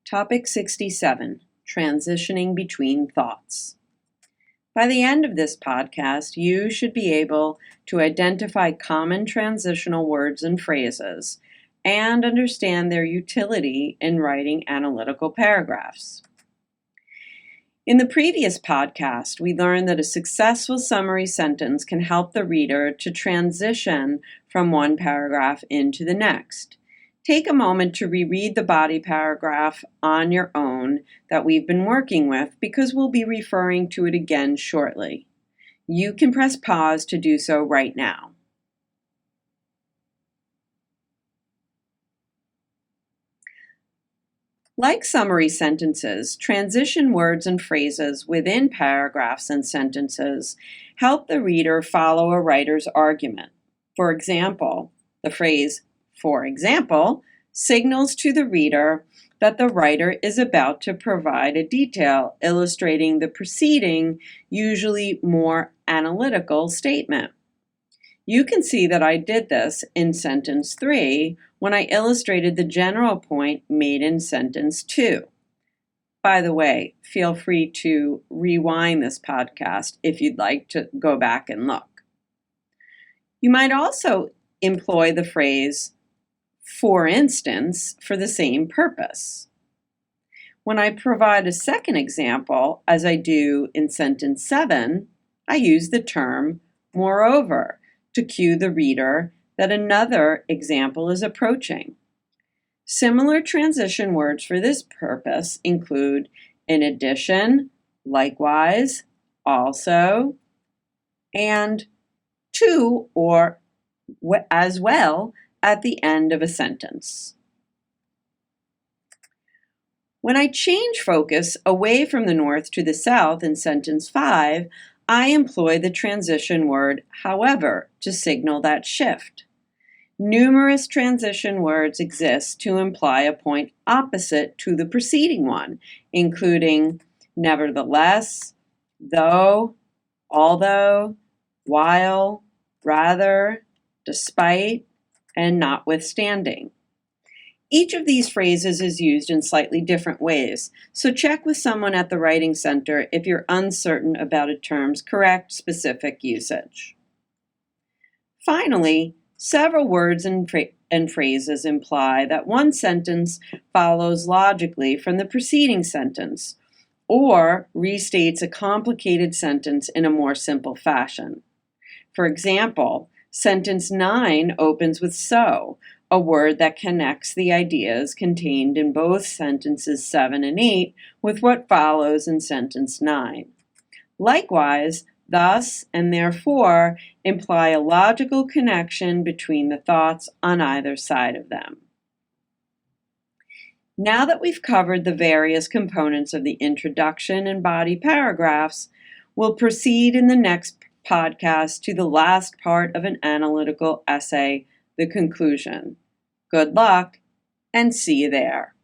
Topic 67, Transitioning Between Thoughts. By the end of this podcast, you should be able to identify common transitional words and phrases and understand their utility in writing analytical paragraphs. In the previous podcast, we learned that a successful summary sentence can help the reader to transition from one paragraph into the next. Take a moment to reread the body paragraph on your own that we've been working with because we'll be referring to it again shortly. You can press pause to do so right now. Like summary sentences, transition words and phrases within paragraphs and sentences help the reader follow a writer's argument. For example, the phrase, "for example," signals to the reader that the writer is about to provide a detail illustrating the preceding, usually more analytical statement. You can see that I did this in sentence 3 when I illustrated the general point made in sentence 2. By the way, feel free to rewind this podcast if you'd like to go back and look. You might also employ the phrase, "for instance," for the same purpose. When I provide a second example, as I do in sentence 7, I use the term "moreover" to cue the reader that another example is approaching. Similar transition words for this purpose include in addition, likewise, also, and to or as well at the end of a sentence. When I change focus away from the north to the south in sentence 5, I employ the transition word however to signal that shift. Numerous transition words exist to imply a point opposite to the preceding one, including nevertheless, though, although, while, rather, despite, and notwithstanding. Each of these phrases is used in slightly different ways, so check with someone at the Writing Center if you're uncertain about a term's correct, specific usage. Finally, several words and phrases imply that one sentence follows logically from the preceding sentence, or restates a complicated sentence in a more simple fashion. For example, sentence 9 opens with so, a word that connects the ideas contained in both sentences 7 and 8 with what follows in sentence 9. Likewise, thus and therefore imply a logical connection between the thoughts on either side of them. Now that we've covered the various components of the introduction and body paragraphs, we'll proceed in the next podcast to the last part of an analytical essay, the conclusion. Good luck, and see you there.